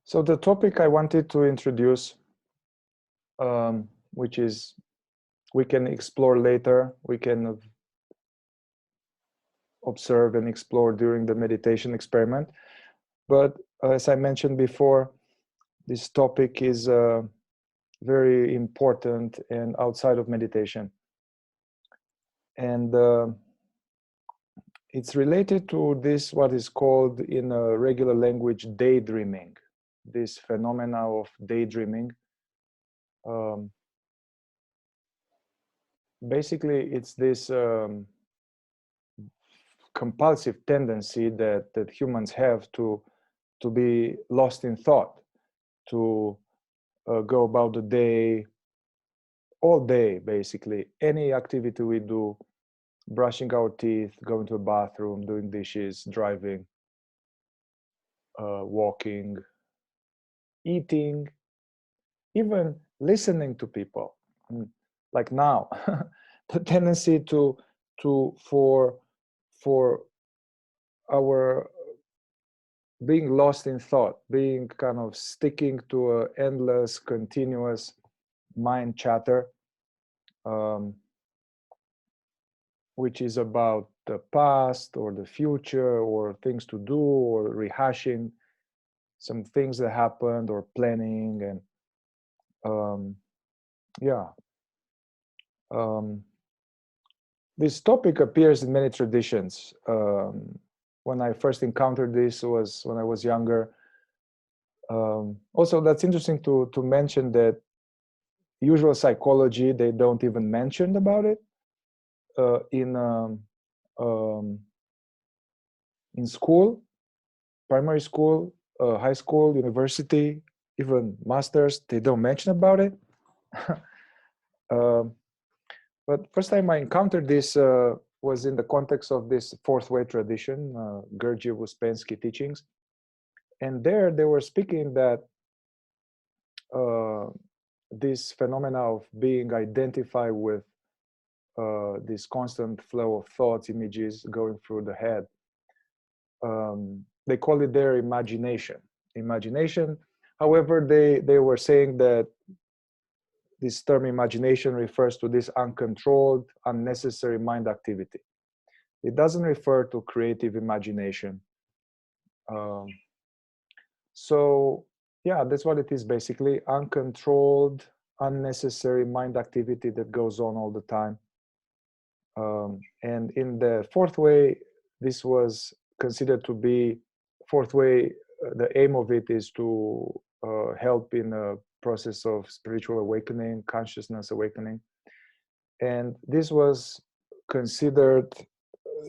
So the topic I wanted to introduce, which is we can explore later, we can observe and explore during the meditation experiment. But as I mentioned before, this topic is very important and outside of meditation. And it's related to this, what is called in a regular language, daydreaming, this phenomena of daydreaming. Basically, it's this compulsive tendency that humans have to be lost in thought, to go about the day, all day, basically. Any activity we do, brushing our teeth, going to the bathroom, doing dishes, driving, walking, eating, even listening to people. Like now, the tendency for our being lost in thought, being kind of sticking to an endless, continuous mind chatter, which is about the past or the future or things to do or rehashing some things that happened or planning. And this topic appears in many traditions. When I first encountered this was when I was younger. Also, that's interesting to mention that usual psychology, they don't even mention about it in school, primary school, high school, university, even masters, they don't mention about it. But first time I encountered this was in the context of this fourth way tradition, Gurdjieff Uspensky teachings. And there they were speaking that this phenomena of being identified with this constant flow of thoughts, images going through the head. They call it their imagination. However, they were saying that this term imagination refers to this uncontrolled, unnecessary mind activity. It doesn't refer to creative imagination. So yeah, that's what it is basically, uncontrolled, unnecessary mind activity that goes on all the time. And in the fourth way, this was considered to be, fourth way, the aim of it is to help in a process of spiritual awakening, consciousness awakening. And this was considered,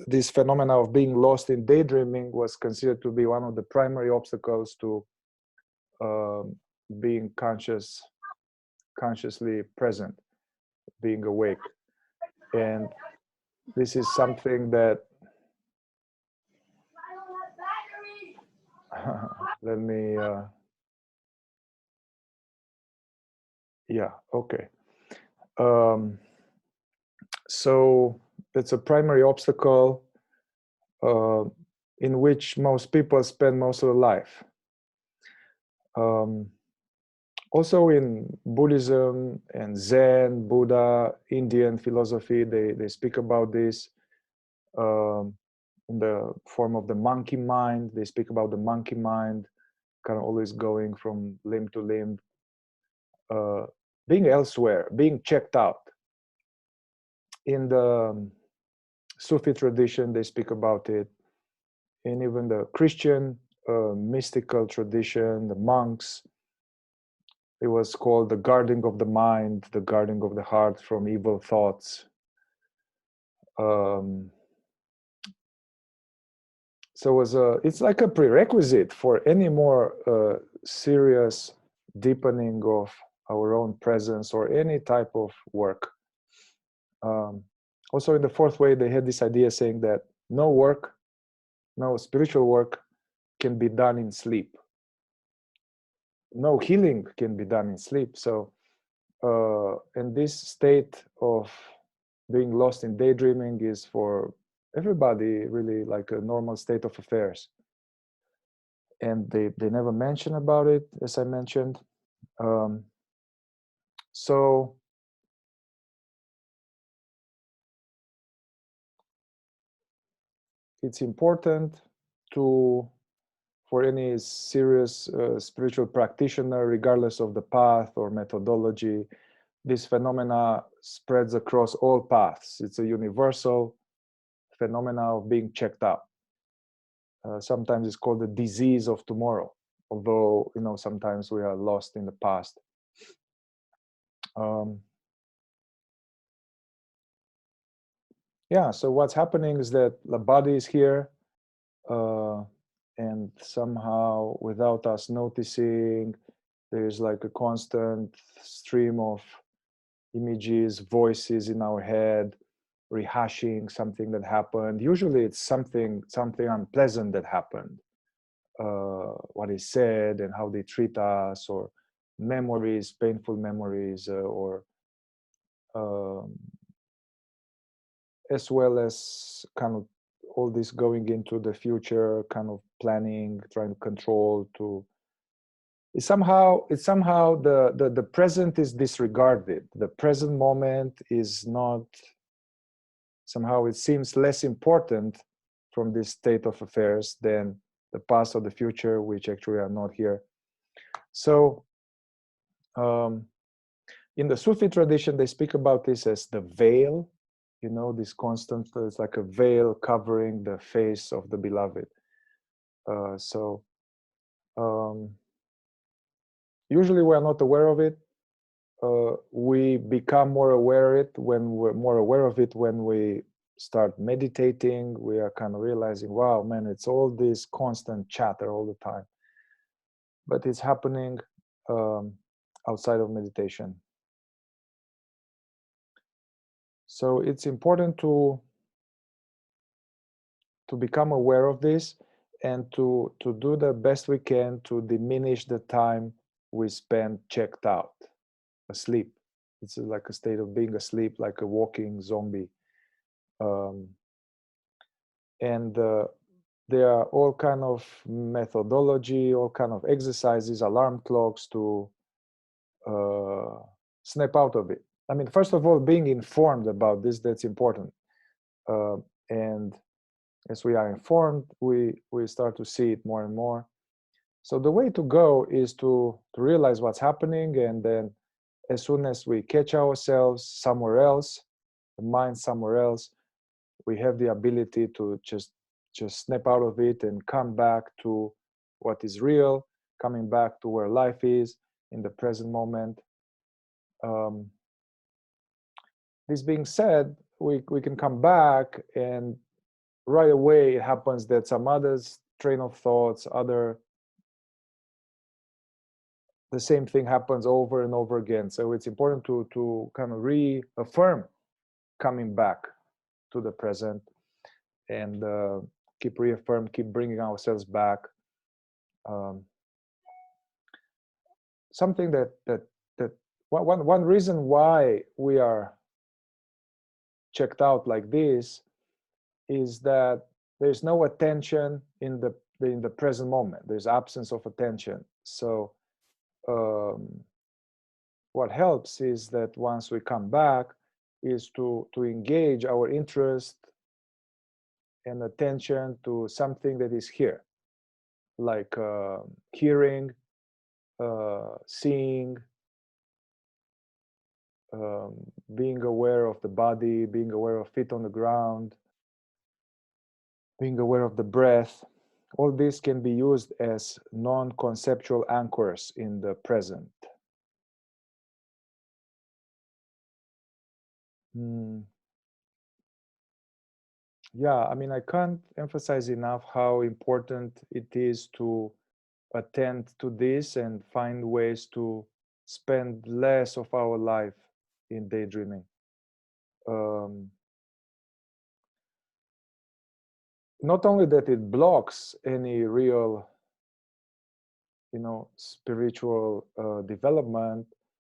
this phenomena of being lost in daydreaming was considered to be one of the primary obstacles to being consciously present, being awake. And this is something that let me yeah, okay. So it's a primary obstacle in which most people spend most of their life. Also in Buddhism and Zen, Buddha, Indian philosophy, they speak about this in the form of the monkey mind. They speak about the monkey mind, kind of always going from limb to limb, being elsewhere, being checked out. In the Sufi tradition, they speak about it. In even the Christian mystical tradition, the monks, it was called the guarding of the mind, the guarding of the heart from evil thoughts. So it's like a prerequisite for any more serious deepening of our own presence or any type of work. Also in the fourth way, they had this idea saying that no work, no spiritual work can be done in sleep. No healing can be done in sleep. So, and this state of being lost in daydreaming is for everybody really like a normal state of affairs. and they never mention about it, as I mentioned. So it's important to, for any serious spiritual practitioner, regardless of the path or methodology, this phenomena spreads across all paths. It's a universal phenomena of being checked out. Sometimes it's called the disease of tomorrow, although, you know, sometimes we are lost in the past. Yeah, so what's happening is that the body is here, and somehow, without us noticing, there's like a constant stream of images, voices in our head, rehashing something that happened. Usually it's something unpleasant that happened, what is said and how they treat us, or memories, painful memories, or as well as kind of all this going into the future, kind of planning, trying to control. To it's somehow the present is disregarded. The present moment is not, somehow it seems less important from this state of affairs than the past or the future, which actually are not here. So in the Sufi tradition, they speak about this as the veil, you know, this constant, it's like a veil covering the face of the beloved. Usually we're not aware of it. We become more aware of it when we start meditating. We are kind of realizing, wow, man, it's all this constant chatter all the time. But it's happening outside of meditation. So it's important to become aware of this, and to do the best we can to diminish the time we spend checked out, asleep. It's like a state of being asleep, like a walking zombie. And there are all kind of methodology, all kind of exercises, alarm clocks to snap out of it. I mean, first of all, being informed about this, that's important. And as we are informed, we start to see it more and more. So the way to go is to realize what's happening, and then as soon as we catch ourselves somewhere else, the mind somewhere else, we have the ability to just snap out of it and come back to what is real, coming back to where life is in the present moment. This being said, we can come back, and right away it happens that some other train of thoughts, the same thing happens over and over again. So it's important to kind of reaffirm coming back to the present, and keep bringing ourselves back. Something that one reason why we are checked out like this is that there's no attention in the present moment. There's absence of attention. So what helps is that once we come back is to engage our interest and attention to something that is here, like hearing, seeing, being aware of the body, being aware of feet on the ground, being aware of the breath. All this can be used as non-conceptual anchors in the present. Yeah, I mean, I can't emphasize enough how important it is to attend to this and find ways to spend less of our life in daydreaming. Not only that it blocks any real, spiritual development,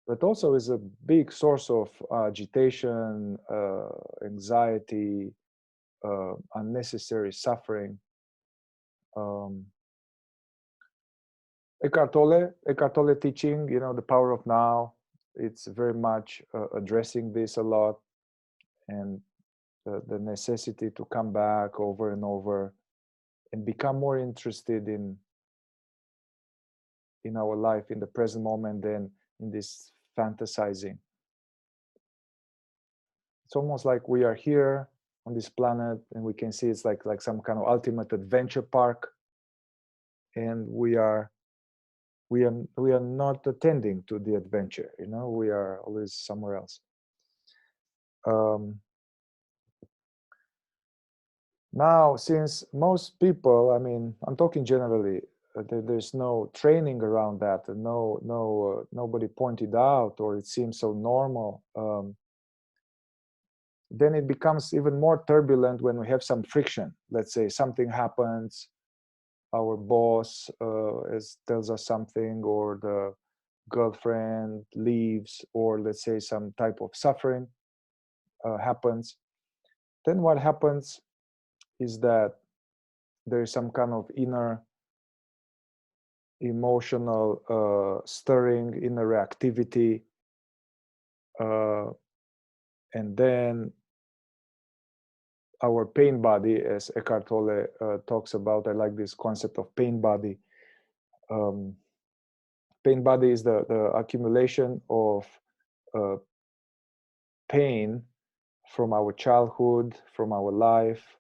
but also is a big source of agitation, anxiety, unnecessary suffering. Eckhart Tolle teaching, you know, the power of now. It's very much addressing this a lot, and the necessity to come back over and over and become more interested in our life, in the present moment, than in this fantasizing. It's almost like we are here on this planet, and we can see it's like some kind of ultimate adventure park, and we are not attending to the adventure. You know, we are always somewhere else. Now, since most people, I mean, I'm talking generally, there's no training around that, and nobody pointed out, or it seems so normal. Then it becomes even more turbulent when we have some friction. Let's say something happens, our boss tells us something, or the girlfriend leaves, or let's say some type of suffering happens. Then what happens is that there is some kind of inner emotional stirring, inner reactivity, and then our pain body, as Eckhart Tolle talks about. I like this concept of pain body. Pain body is the accumulation of pain from our childhood, from our life,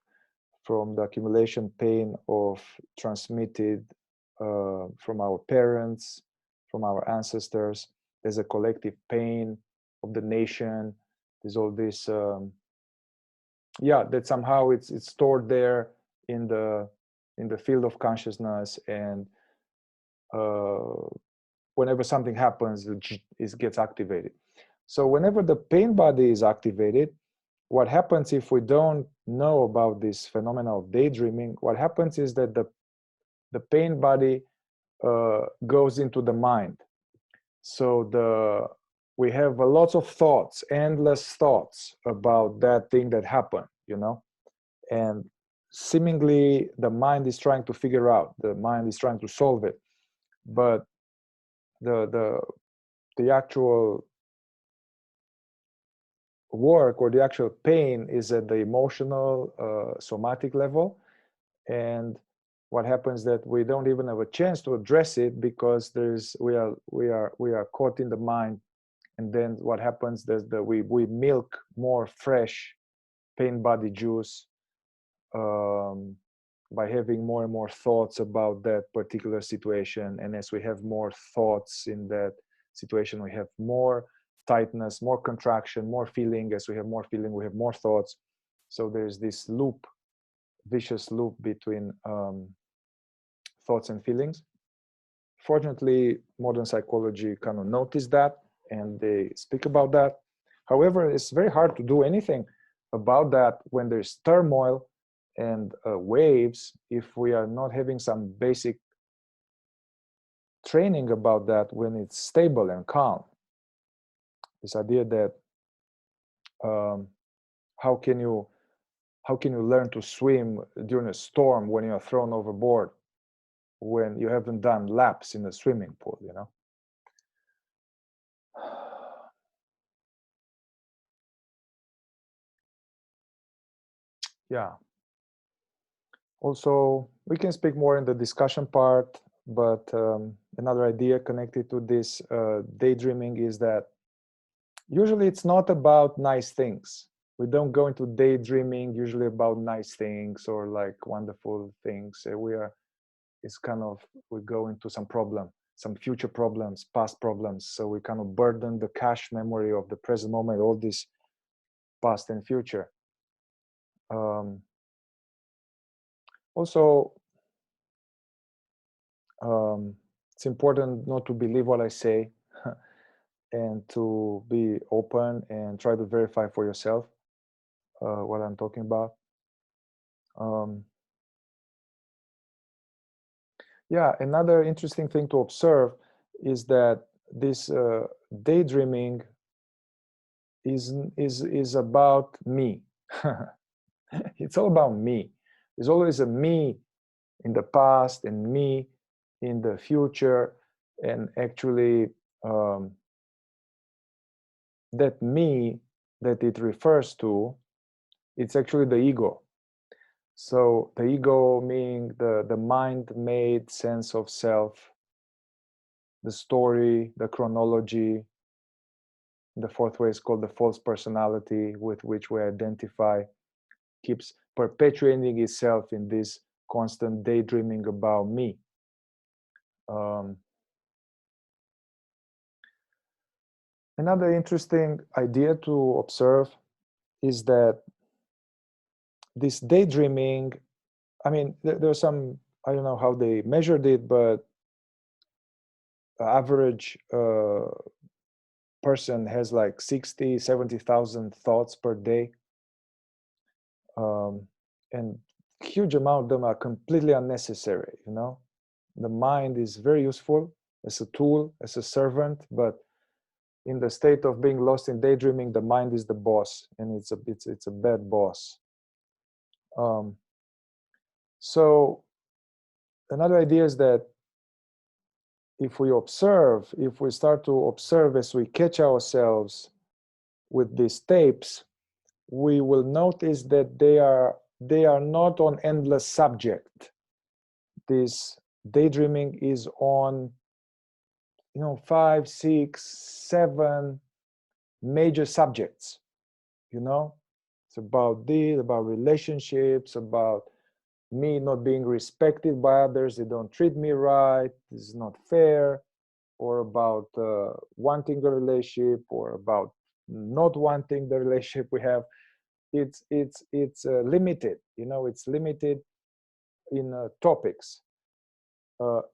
from the accumulation pain of transmitted from our parents, from our ancestors. There's a collective pain of the nation. There's all this, that somehow it's stored there in the field of consciousness, and whenever something happens, it gets activated. So whenever the pain body is activated, what happens if we don't know about this phenomenon of daydreaming? What happens is that the pain body goes into the mind. So we have lots of thoughts, endless thoughts about that thing that happened, you know, and seemingly the mind is trying to figure out, the mind is trying to solve it, but the actual work, or the actual pain, is at the emotional somatic level. And what happens that we don't even have a chance to address it, because we are caught in the mind. And then what happens is that we milk more fresh pain body juice by having more and more thoughts about that particular situation. And as we have more thoughts in that situation, we have more tightness, more contraction, more feeling. As we have more feeling, we have more thoughts. So there's this loop, vicious loop between thoughts and feelings. Fortunately, modern psychology kind of noticed that, and they speak about that. However, it's very hard to do anything about that when there's turmoil and waves, if we are not having some basic training about that when it's stable and calm. This idea that how can you learn to swim during a storm when you're thrown overboard, when you haven't done laps in a swimming pool, you know? Yeah. Also, we can speak more in the discussion part, but another idea connected to this daydreaming is that usually it's not about nice things. We don't go into daydreaming usually about nice things or like wonderful things. It's kind of, we go into some problem, some future problems, past problems. So we kind of burden the cache memory of the present moment, all this past and future. Also, it's important not to believe what I say and to be open and try to verify for yourself what I'm talking about. Yeah, another interesting thing to observe is that this daydreaming is about me. It's all about me. There's always a me in the past and me in the future, and actually that me that it refers to, it's actually the ego. So the ego meaning the mind-made sense of self, the story, the chronology. The fourth way is called the false personality, with which we identify, keeps perpetuating itself in this constant daydreaming about me. Another interesting idea to observe is that this daydreaming, I mean, there's some, I don't know how they measured it, but the average person has like 60, 70,000 thoughts per day. And huge amount of them are completely unnecessary, you know. The mind is very useful as a tool, as a servant, but in the state of being lost in daydreaming, the mind is the boss, and it's a bad boss. So another idea is that if we observe, if we start to observe as we catch ourselves with these tapes, we will notice that they are not on endless subject. This daydreaming is on, you know, 5, 6, 7 major subjects. You know, it's about this, about relationships, about me not being respected by others, they don't treat me right, this is not fair, or about wanting a relationship, or about not wanting the relationship we have. It's limited, you know, it's limited in topics,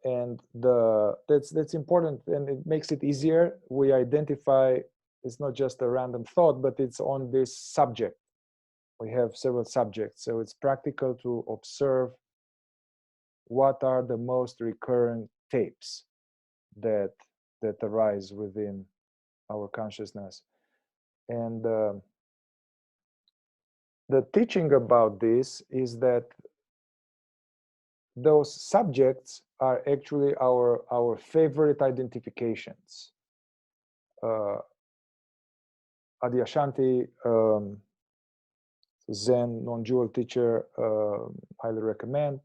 and that's important, and it makes it easier. We identify it's not just a random thought, but it's on this subject. We have several subjects, so it's practical to observe what are the most recurrent tapes that arise within our consciousness. And the teaching about this is that those subjects are actually our favorite identifications. Adyashanti, Zen non-dual teacher, highly recommend.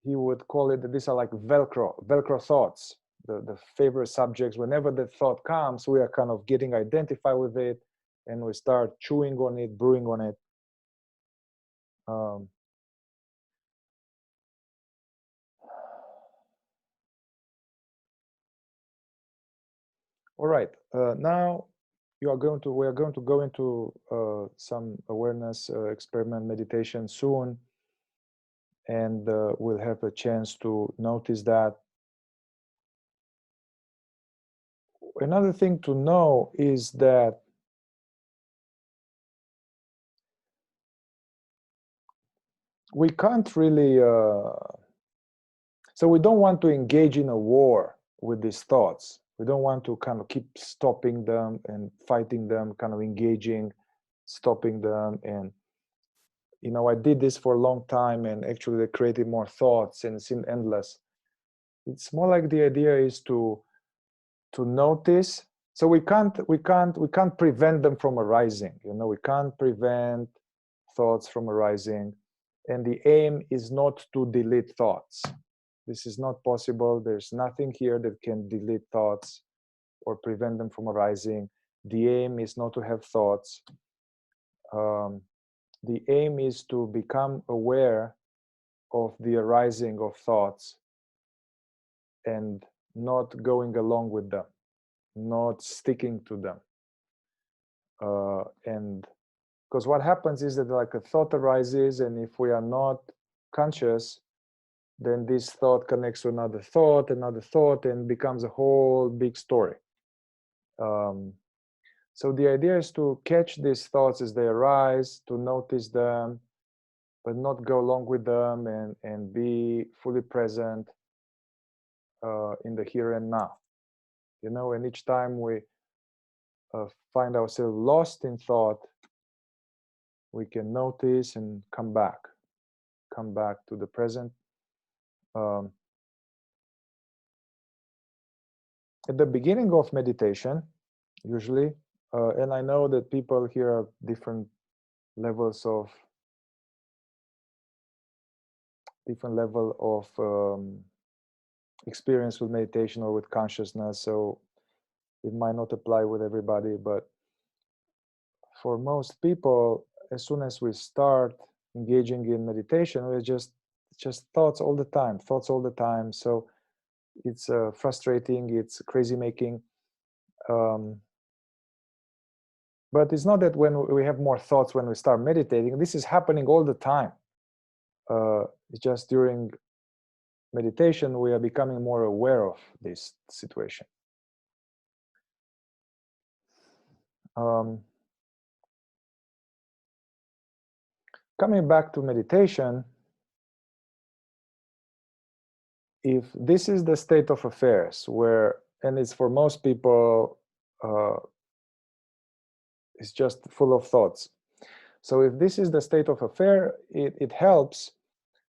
He would call it that these are like Velcro thoughts, the favorite subjects. Whenever the thought comes, we are kind of getting identified with it, and we start chewing on it, brewing on it. All right, now we are going to go into some awareness experiment meditation soon, and we'll have a chance to notice that. Another thing to know is that we can't really, so we don't want to engage in a war with these thoughts. We don't want to kind of keep stopping them and fighting them, kind of engaging, stopping them. And, you know, I did this for a long time, and actually they created more thoughts, and it seemed endless. It's more like the idea is to notice. So we can't prevent them from arising. You know, we can't prevent thoughts from arising, and the aim is not to delete thoughts. This is not possible. There's nothing here that can delete thoughts or prevent them from arising. The aim is not to have thoughts. The aim is to become aware of the arising of thoughts and not going along with them, not sticking to them. And because what happens is that like a thought arises, and if we are not conscious, then this thought connects to another thought, and becomes a whole big story. So the idea is to catch these thoughts as they arise, to notice them, but not go along with them, and be fully present in the here and now. You know, and each time we find ourselves lost in thought, we can notice and come back to the present. at the beginning of meditation, usually, and I know that people here have different levels of experience with meditation or with consciousness, so it might not apply with everybody, but for most people, as soon as we start engaging in meditation, we're just thoughts all the time. So it's frustrating, it's crazy making. But it's not that when we have more thoughts when we start meditating. This is happening all the time. It's just during meditation we are becoming more aware of this situation. Coming back to meditation, if this is the state of affairs where, and it's for most people, it's just full of thoughts. So if this is the state of affair, it helps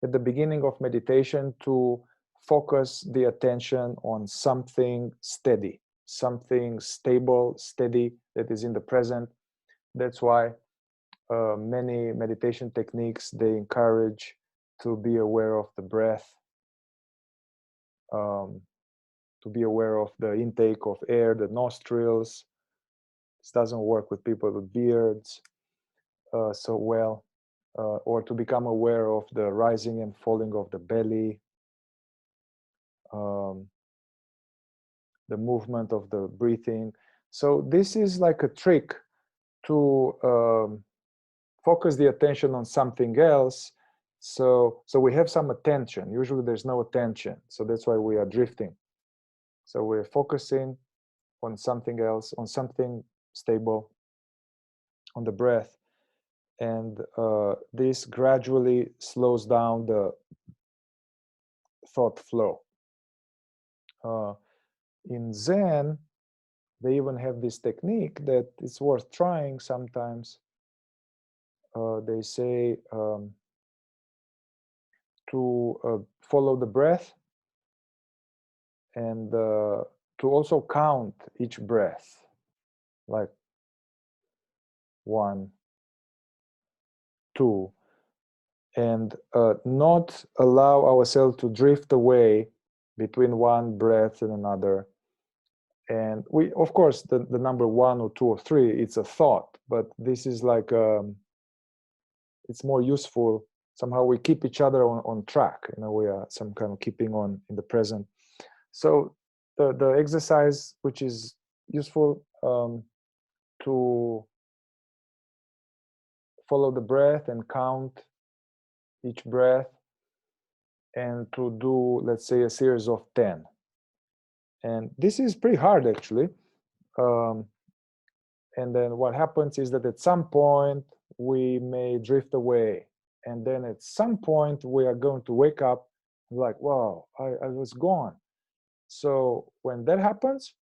at the beginning of meditation to focus the attention on something steady, something stable, steady, that is in the present. That's why many meditation techniques, they encourage to be aware of the breath, to be aware of the intake of air, the nostrils. This doesn't work with people with beards so well. Or to become aware of the rising and falling of the belly, the movement of the breathing. So this is like a trick to focus the attention on something else. So we have some attention. Usually there's no attention. So that's why we are drifting. So we're focusing on something else, on something stable, on the breath. And this gradually slows down the thought flow. In Zen, they even have this technique that it's worth trying sometimes. They say to follow the breath and to also count each breath, like 1, 2, and not allow ourselves to drift away between one breath and another. And we, of course, the number 1 or 2 or 3, it's a thought, but this is like it's more useful. Somehow we keep each other on track. You know, we are some kind of keeping on in the present. So the exercise, which is useful to follow the breath and count each breath, and to do, let's say, a series of 10. And this is pretty hard, actually. And then what happens is that at some point we may drift away, and then at some point we are going to wake up like, wow, I was gone. So when that happens,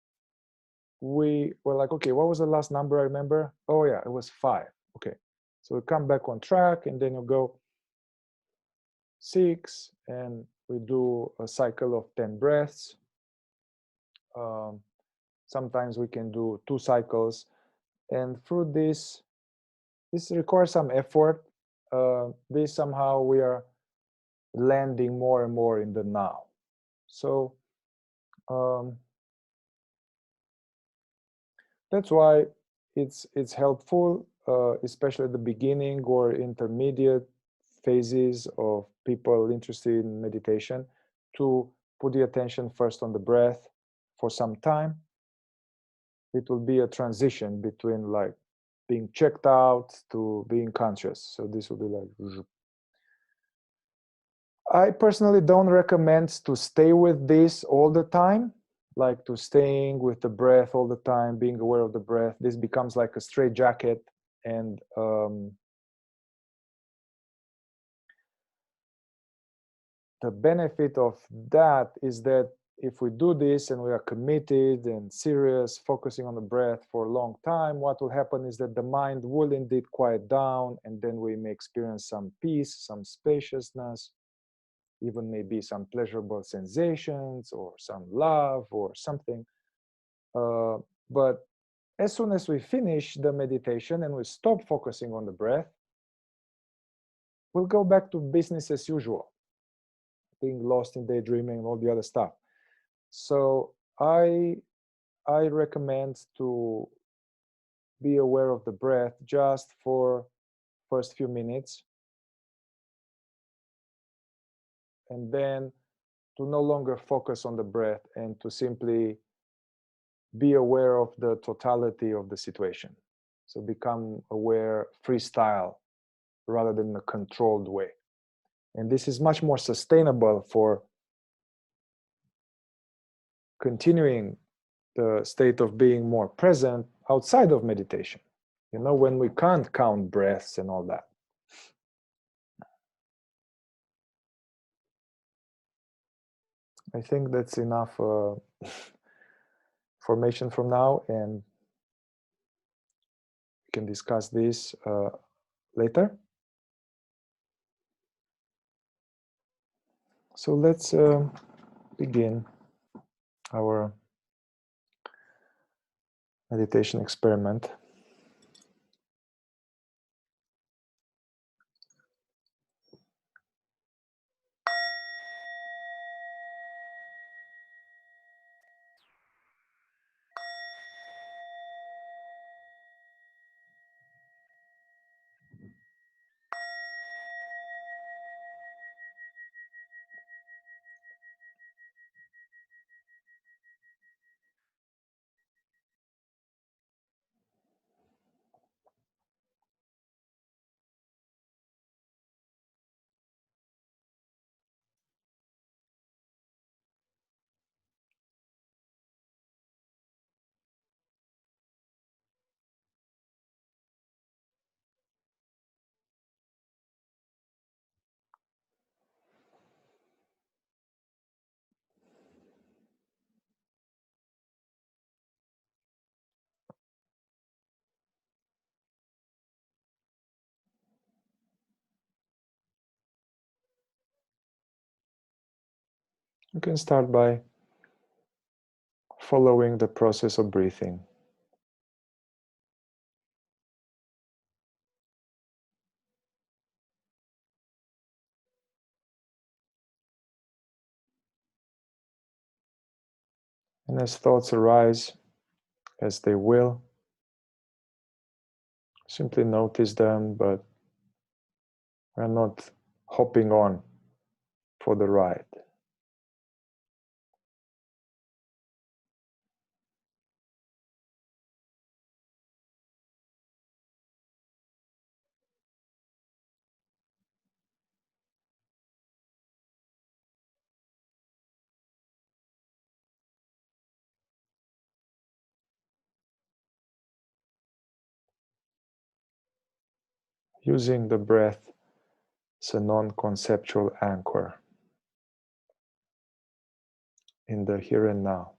we were like, okay, what was the last number I remember? Oh yeah, it was 5. Okay, so we come back on track, and then you go 6, and we do a cycle of 10 breaths. Sometimes we can do 2 cycles, and through this requires some effort. This somehow we are landing more and more in the now. So that's why it's helpful, especially at the beginning or intermediate phases of people interested in meditation, to put the attention first on the breath for some time. It will be a transition between like being checked out to being conscious. So this will be like, I personally don't recommend to stay with this all the time, like to staying with the breath all the time, being aware of the breath. This becomes like a straitjacket, and the benefit of that is that if we do this and we are committed and serious, focusing on the breath for a long time, what will happen is that the mind will indeed quiet down, and then we may experience some peace, some spaciousness, even maybe some pleasurable sensations or some love or something. But as soon as we finish the meditation and we stop focusing on the breath, we'll go back to business as usual, being lost in daydreaming and all the other stuff. So I recommend to be aware of the breath just for first few minutes, and then to no longer focus on the breath and to simply be aware of the totality of the situation. So become aware freestyle rather than a controlled way. And this is much more sustainable for continuing the state of being more present outside of meditation. You know, when we can't count breaths and all that. I think that's enough information from now, and we can discuss this later. So let's begin our meditation experiment. You can start by following the process of breathing. And as thoughts arise, as they will, simply notice them, but we're not hopping on for the ride. Using the breath as a non-conceptual anchor in the here and now.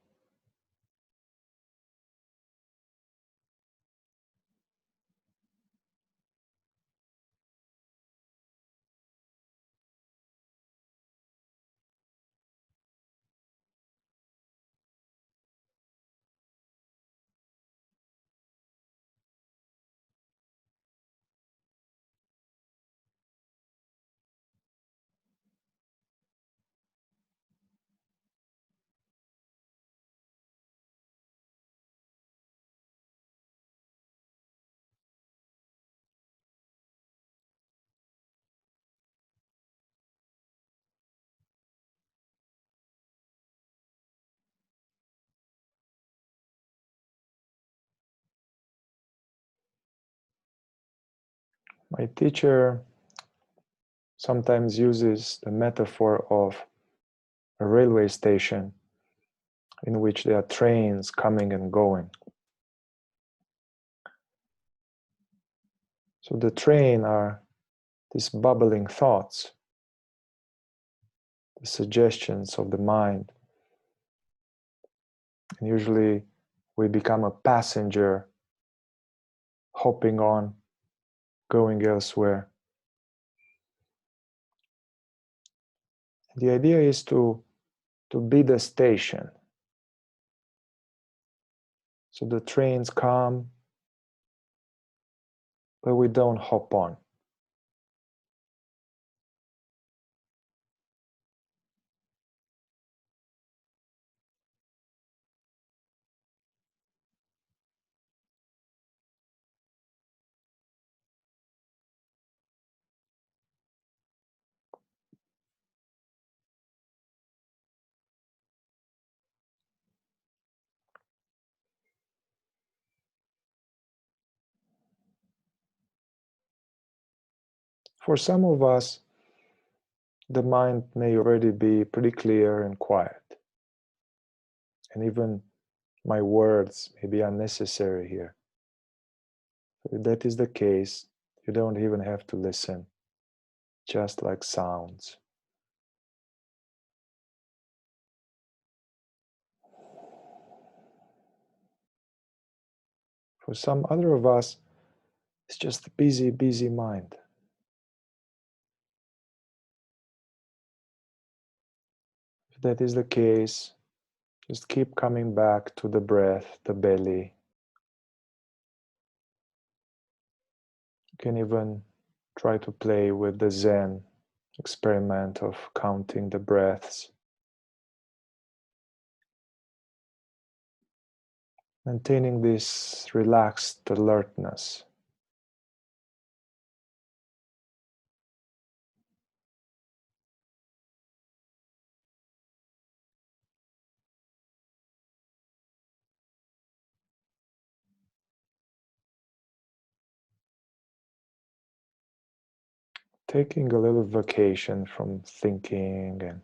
My teacher sometimes uses the metaphor of a railway station in which there are trains coming and going. So the train are these bubbling thoughts, the suggestions of the mind. And usually we become a passenger hopping on, going elsewhere. The idea is to be the station, So the trains come, but we don't hop on. For some of us, the mind may already be pretty clear and quiet. And even my words may be unnecessary here. If that is the case, you don't even have to listen, just like sounds. For some other of us, it's just a busy, busy mind. If that is the case, just keep coming back to the breath, the belly. You can even try to play with the Zen experiment of counting the breaths. Maintaining this relaxed alertness. Taking a little vacation from thinking, and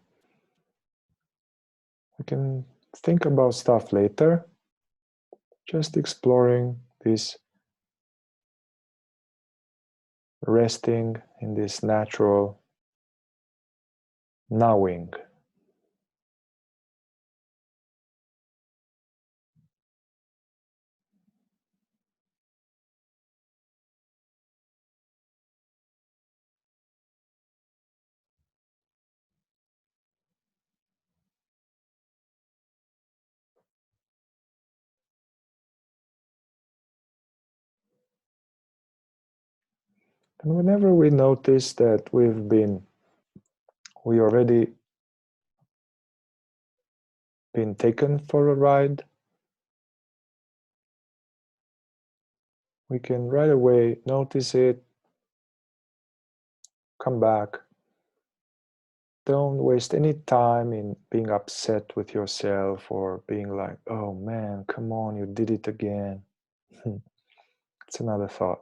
we can think about stuff later, just exploring this, resting in this natural knowing. And whenever we notice that we already been taken for a ride, we can right away notice it, come back. Don't waste any time in being upset with yourself or being like, oh man, come on, you did it again. It's another thought.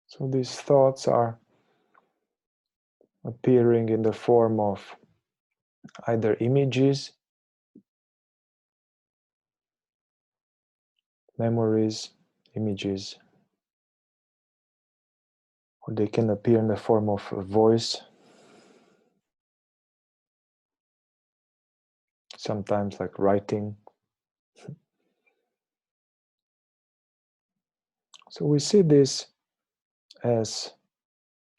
So these thoughts are appearing in the form of either images, memories, images, or they can appear in the form of a voice, sometimes like writing. So we see this as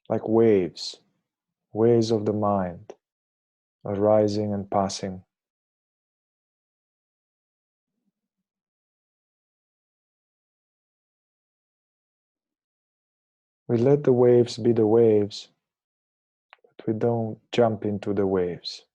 like waves of the mind, arising and passing. We let the waves be the waves, but we don't jump into the waves.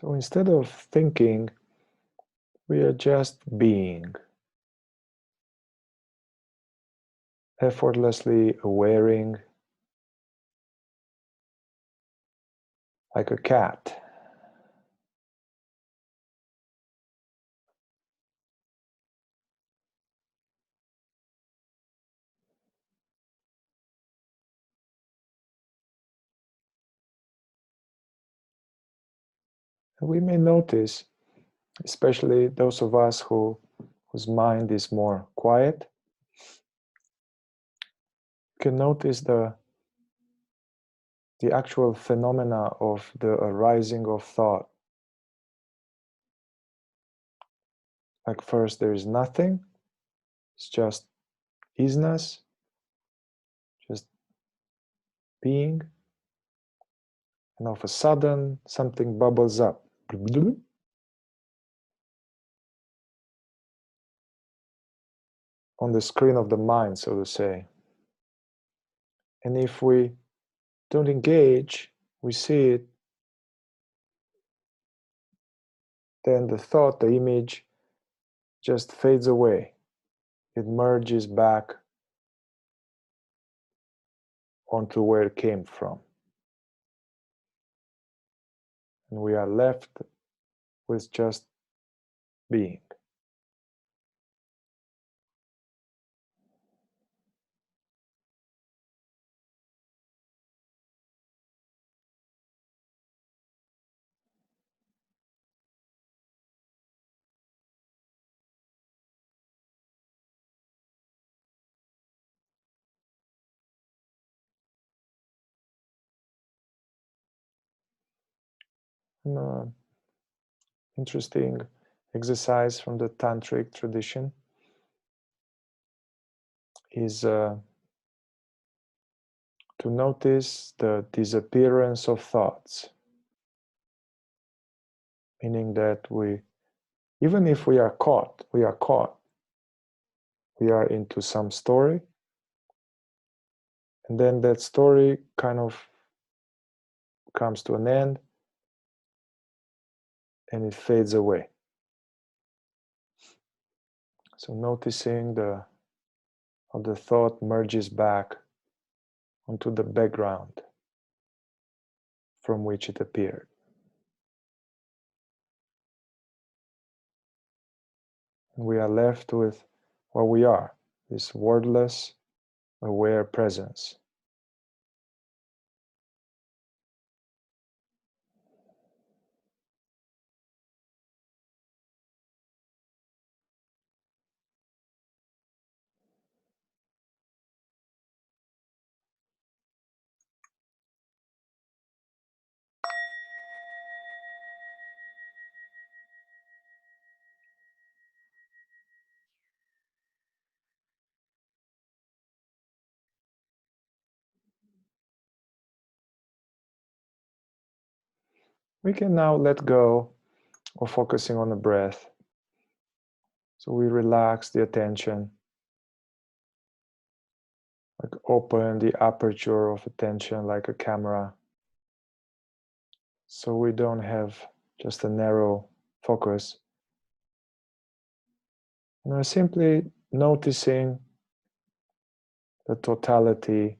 So instead of thinking, we are just being, effortlessly awareing, like a cat. And we may notice, especially those of us whose mind is more quiet, can notice the actual phenomena of the arising of thought. Like first there is nothing, it's just isness, just being, and all of a sudden something bubbles up on the screen of the mind, so to say. And if we don't engage, we see it, then the thought, the image, just fades away. It merges back onto where it came from. And we are left with just being. An interesting exercise from the tantric tradition is to notice the disappearance of thoughts, meaning that even if we are caught, we are into some story, and then that story kind of comes to an end and it fades away. So noticing how the thought merges back onto the background from which it appeared. And we are left with what we are, this wordless, aware presence. We can now let go of focusing on the breath. So we relax the attention, like open the aperture of attention like a camera. So we don't have just a narrow focus. And we're simply noticing the totality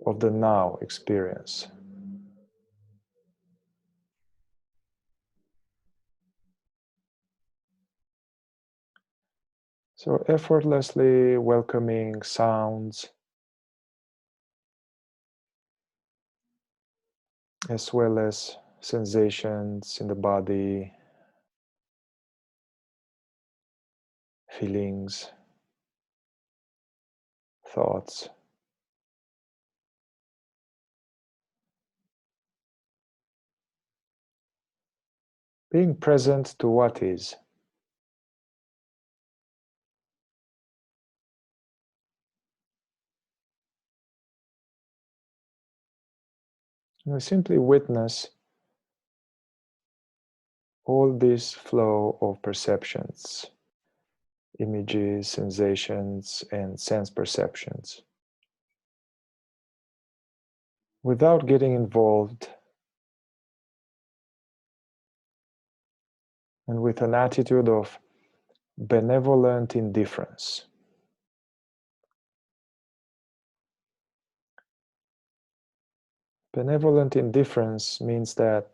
of the now experience. So effortlessly welcoming sounds as well as sensations in the body, feelings, thoughts. Being present to what is. And we simply witness all this flow of perceptions, images, sensations, and sense perceptions, without getting involved and with an attitude of benevolent indifference. Benevolent indifference means that,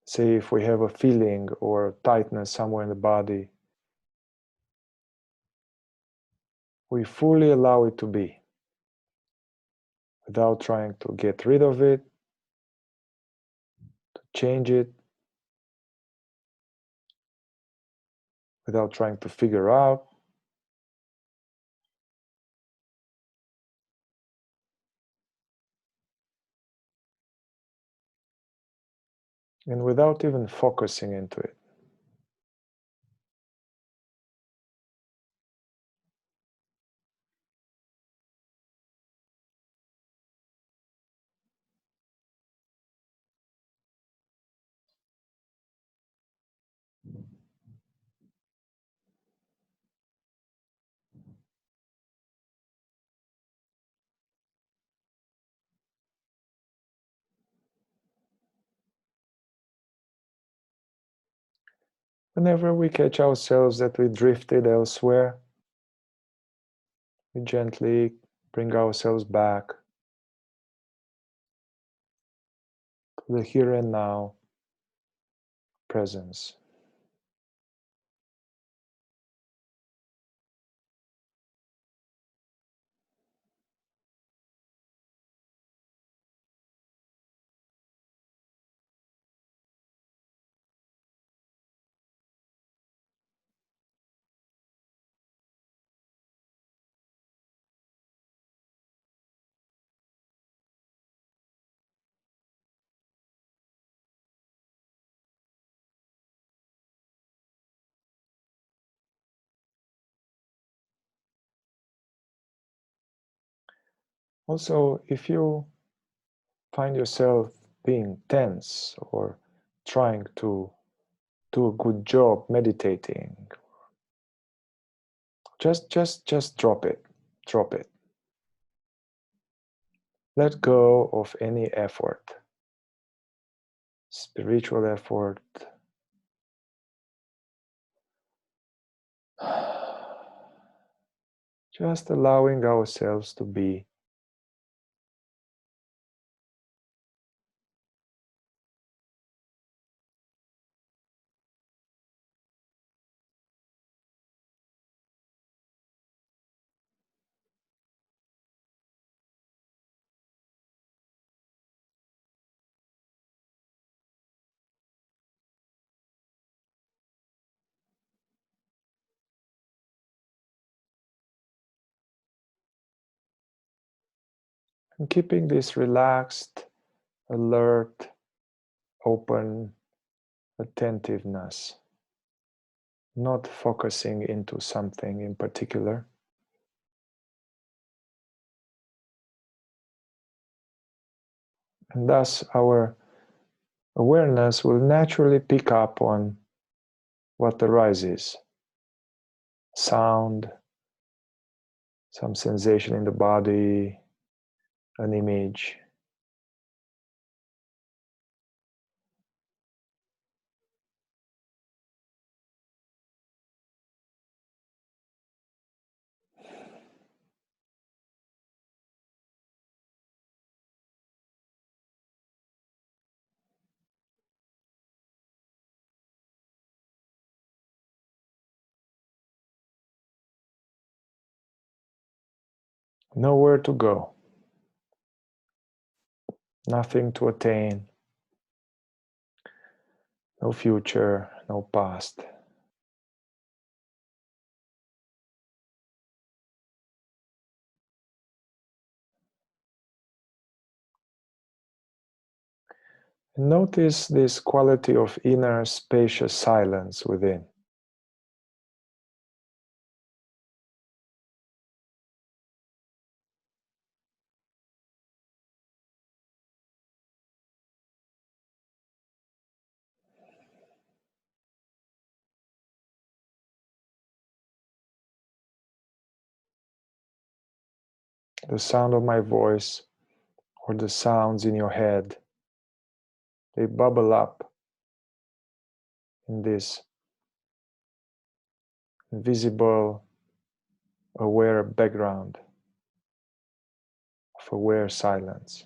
say, if we have a feeling or tightness somewhere in the body, we fully allow it to be without trying to get rid of it, to change it, without trying to figure out. And without even focusing into it. Whenever we catch ourselves that we drifted elsewhere, we gently bring ourselves back to the here and now presence. Also, if you find yourself being tense or trying to do a good job meditating, just drop it. Drop it. Let go of any effort, spiritual effort, just allowing ourselves to be. And keeping this relaxed, alert, open attentiveness, not focusing into something in particular. And thus our awareness will naturally pick up on what arises. Sound, some sensation in the body, an image. Nowhere to go, nothing to attain, no future, no past. And notice this quality of inner spacious silence within. The sound of my voice or the sounds in your head, they bubble up in this invisible, aware background of aware silence.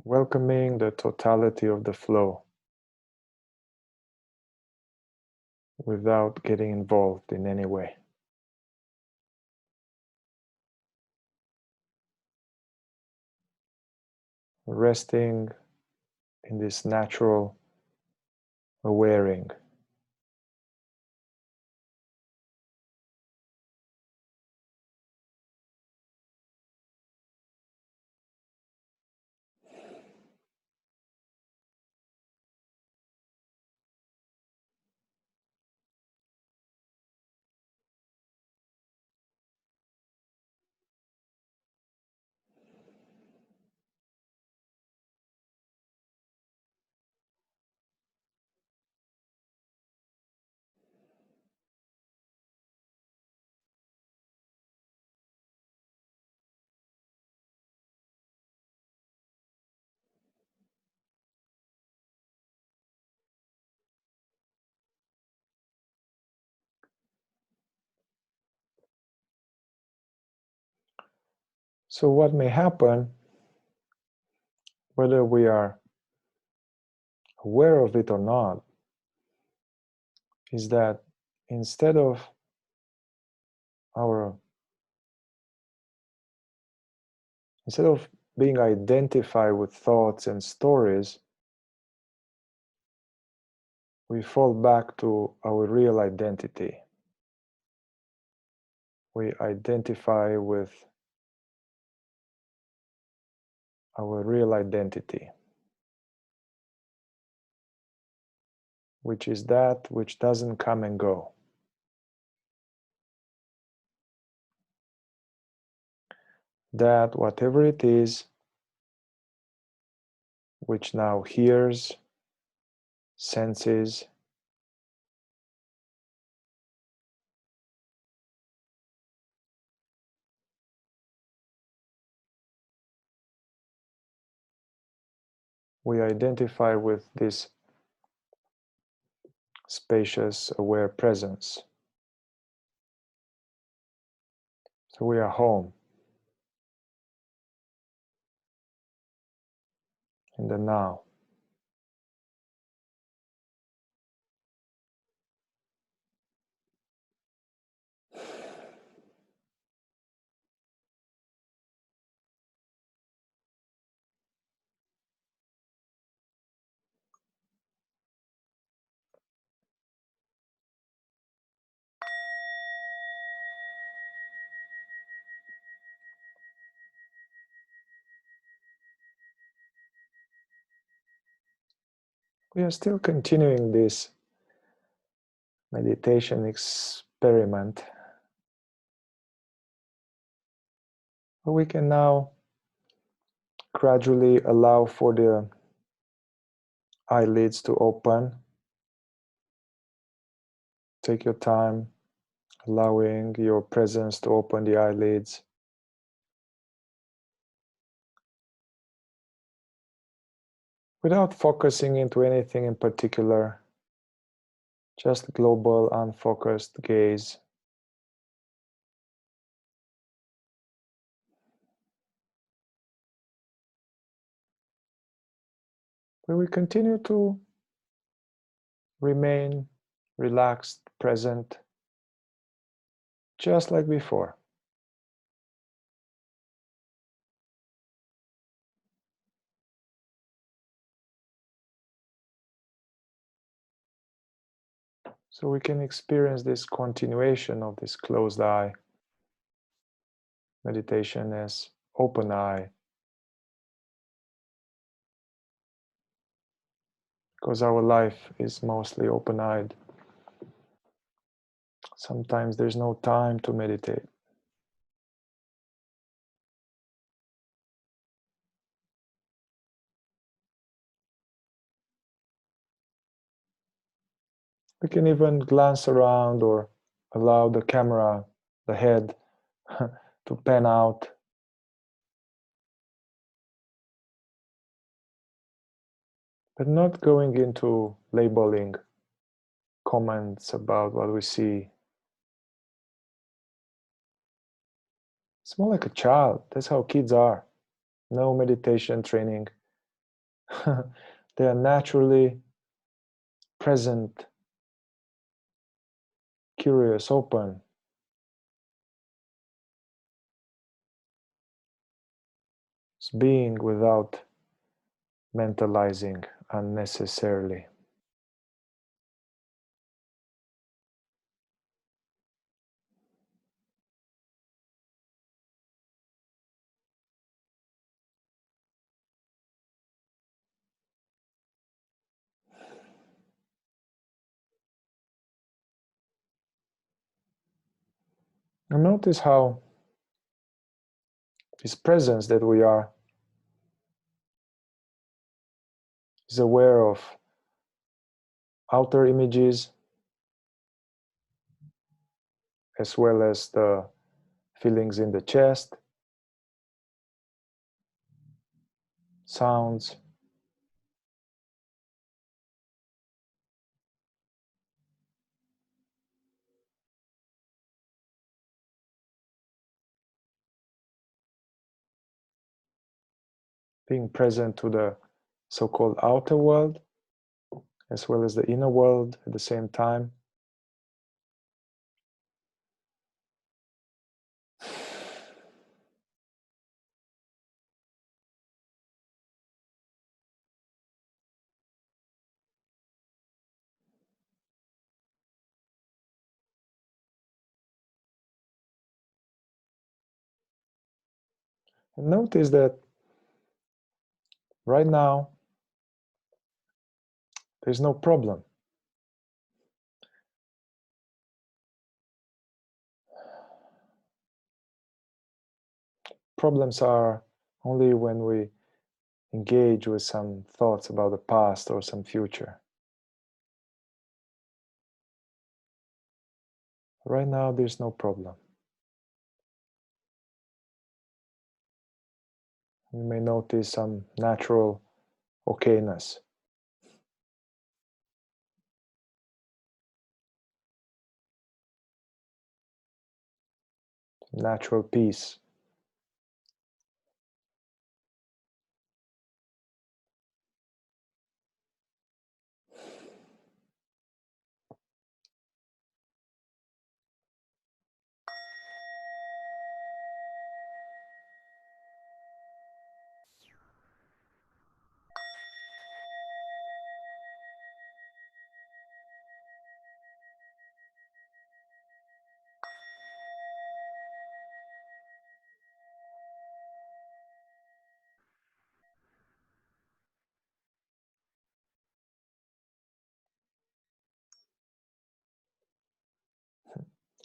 Welcoming the totality of the flow without getting involved in any way. Resting in this natural awareing. So what may happen, whether we are aware of it or not, is that instead of our being identified with thoughts and stories, we fall back to our real identity. We identify with our real identity, which is that which doesn't come and go. That whatever it is, which now hears, senses, we identify with this spacious, aware presence. So we are home in the now. We are still continuing this meditation experiment. But we can now gradually allow for the eyelids to open. Take your time, allowing your presence to open the eyelids. Without focusing into anything in particular, just global, unfocused gaze. Where we continue to remain relaxed, present, just like before. So we can experience this continuation of this closed eye meditation as open eye, because our life is mostly open-eyed. Sometimes there's no time to meditate. We can even glance around or allow the camera, the head, to pan out. But not going into labeling comments about what we see. It's more like a child. That's how kids are. No meditation training. They are naturally present, curious, open. It's being without mentalizing unnecessarily. And notice how this presence that we are is aware of outer images as well as the feelings in the chest, sounds, being present to the so-called outer world as well as the inner world at the same time. And notice that right now there's no problem. Problems are only when we engage with some thoughts about the past or some future. Right now, there's no problem. You may notice some natural okayness, natural peace.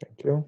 Thank you.